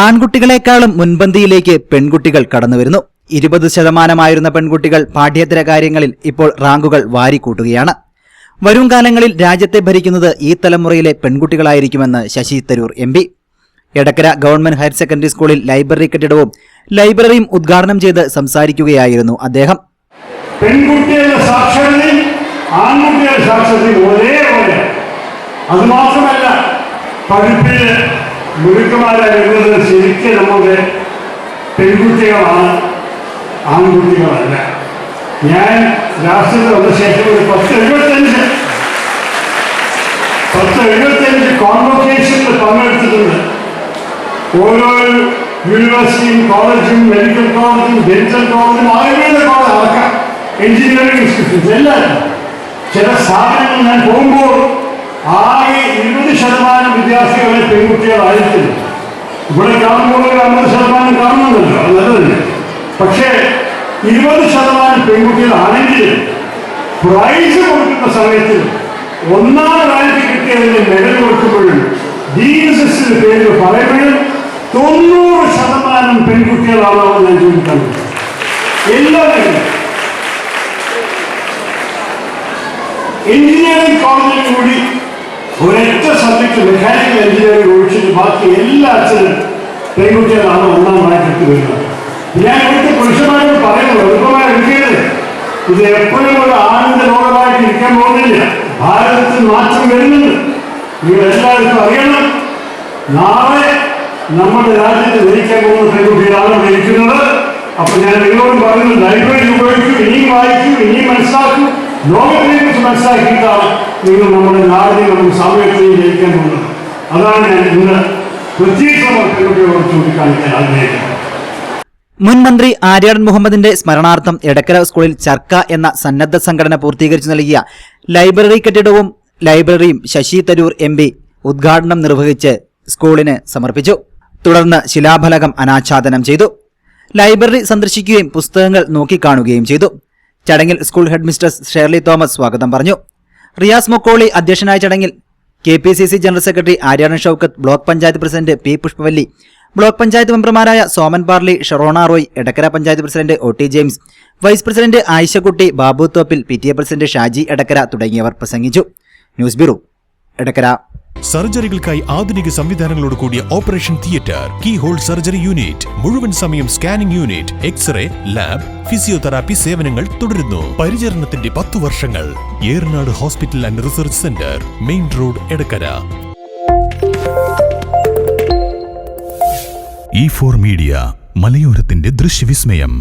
ആൺകുട്ടികളെക്കാളും മുൻപന്തിയിലേക്ക് പെൺകുട്ടികൾ കടന്നുവരുന്നു. 20% പെൺകുട്ടികൾ പാഠ്യേതര കാര്യങ്ങളിൽ ഇപ്പോൾ റാങ്കുകൾ വാരിക്കൂട്ടുകയാണ്. വരും കാലങ്ങളിൽ രാജ്യത്തെ ഭരിക്കുന്നത് ഈ തലമുറയിലെ പെൺകുട്ടികളായിരിക്കുമെന്ന് Shashi Tharoor MP. Edakkara government higher secondary സ്കൂളിൽ ലൈബ്രറി കെട്ടിടവും ലൈബ്രറിയും ഉദ്ഘാടനം ചെയ്ത് സംസാരിക്കുകയായിരുന്നു അദ്ദേഹം. പെൺകുട്ടികളുടെ സാക്ഷരതയും ആൺകുട്ടികളുടെ സാക്ഷരതയും ഒരേപോലെ, അതുമാത്രമല്ല പഠിപ്പിൽ മിടുക്കന്മാരായിരുന്നത് ശരിക്കും നമ്മുടെ പെൺകുട്ടികളാണ്, ആൺകുട്ടികളല്ല. ഞാൻ രാഷ്ട്രീയത്തിൽ വന്ന ശേഷം ഒരു 1075 കോൺവൊക്കേഷനിൽ പങ്കെടുത്തിട്ടുണ്ട്. ഓരോ യൂണിവേഴ്സിറ്റിയും കോളേജും മെഡിക്കൽ കോളേജും ഡെന്റൽ കോളേജും ആയുർവേദ കോളേജ് അടക്കം എഞ്ചിനീയറിംഗ് ഇൻസ്റ്റിറ്റ്യൂഷൻസ് എല്ലാവരും. ചില സ്ഥാപനങ്ങൾ ഞാൻ പോകുമ്പോൾ ആകെ 20% വിദ്യാർത്ഥികളെ പെൺകുട്ടികളായിരിക്കും. ഇവിടെ കാണുമ്പോൾ 50% കാണുന്നുണ്ടല്ലോ, അത് നല്ലതല്ലേ. പക്ഷേ 20% പെൺകുട്ടികളാണെങ്കിൽ പ്രൈസ് കൊടുക്കുന്ന സമയത്ത് 1ാം റാങ്ക് കിട്ടിയതിന് മെഡൽ കൊടുക്കുമ്പോഴും DSSന്റെ പേര് പറയുമ്പോഴും 90% പെൺകുട്ടികളാണോ ഞാൻ ചോദിക്കുന്നത്. എല്ലാവരും എഞ്ചിനീയറിംഗ് കോളേജിൽ കൂടി ഒരൊറ്റ സബ്ജക്ട് മെക്കാനിക്കൽ എഞ്ചിനീയറിംഗ് ഒഴിച്ചിട്ട് ബാക്കി എല്ലാ അച്ഛനും പെൺകുട്ടികളാണ് 1ാം റാങ്ക് കിട്ടി വരുന്നത്. ഞാൻ ഇവിടുത്തെ പുരുഷന്മാരോട് പറയുന്നത് എളുപ്പമായി എടുക്കരുത്. ഇത് എപ്പോഴും ഒരു ആനന്ദ ലോകമായിട്ട് ഇരിക്കാൻ പോകുന്നില്ല. ഭാരതത്തിൽ മാറ്റം വരുന്നുണ്ട്. നിങ്ങൾ എല്ലാവർക്കും അറിയണം, നാളെ നമ്മുടെ രാജ്യത്ത് ഭരിക്കാൻ പോകുന്ന പെൺകുട്ടികളാണ് ഭരിക്കുന്നത്. അപ്പൊ ഞാൻ നിങ്ങളോട് പറയുന്നത് ലൈബ്രറി ഉപയോഗിക്കൂ, ഇനിയും വായിക്കൂ, ഇനിയും മനസ്സിലാക്കൂ. ലോകത്തിനെ കുറിച്ച് മനസ്സിലാക്കിയിട്ടാണ് നിങ്ങൾ നമ്മുടെ നാടിനെ നമ്മുടെ സമയത്തെയും ജയിക്കാൻ പോകുന്നത്. അതാണ് ഞാൻ ഇന്ന് പ്രത്യേകമായി പെൺകുട്ടികളോട് ചൂണ്ടിക്കാണിക്കാൻ ആഗ്രഹിക്കുന്നത്. മുൻ മന്ത്രി ആര്യാടൻ മുഹമ്മദിന്റെ സ്മരണാർത്ഥം എടക്കര സ്കൂളിൽ ചർക്ക എന്ന സന്നദ്ധ സംഘടന പൂർത്തീകരിച്ചു നൽകിയ ലൈബ്രറി കെട്ടിടവും ലൈബ്രറിയും ശശി തരൂർ MP ഉദ്ഘാടനം നിർവഹിച്ച് സ്കൂളിന് സമർപ്പിച്ചു. തുടർന്ന് ശിലാഫലകം അനാച്ഛാദനം ചെയ്തു. ലൈബ്രറി സന്ദർശിക്കുകയും പുസ്തകങ്ങൾ നോക്കിക്കാണുകയും ചെയ്തു. ചടങ്ങിൽ school head mister Shirley Thomas സ്വാഗതം പറഞ്ഞു. റിയാസ് മൊക്കോളി അധ്യക്ഷനായ ചടങ്ങിൽ KPCC general secretary Aryadan Shoukath, block panchayat president P Pushpavalli, block panchayat മെമ്പർമാരായ Soman Parli, Sharona Roy, Edakkara panchayat president OT James, vice president Ayishakutty, Babu Thoppil, PTA president Shaji Edakkara തുടങ്ങിയവർ പ്രസംഗിച്ചു. News bureau, Edakkara. സർജറികൾക്കായി ആധുനിക സംവിധാനങ്ങളോട് കൂടിയ operation theatre, key hole surgery unit, മുഴുവൻ സമയം scanning unit, X ray, lab, physiotherapy സേവനങ്ങൾ തുടരുന്നു. പരിചരണത്തിന്റെ 10 വർഷങ്ങൾ. Eranad hospital and research centre, main road, Edakkara. E4 media, മലയോരത്തിന്റെ ദൃശ്യവിസ്മയം.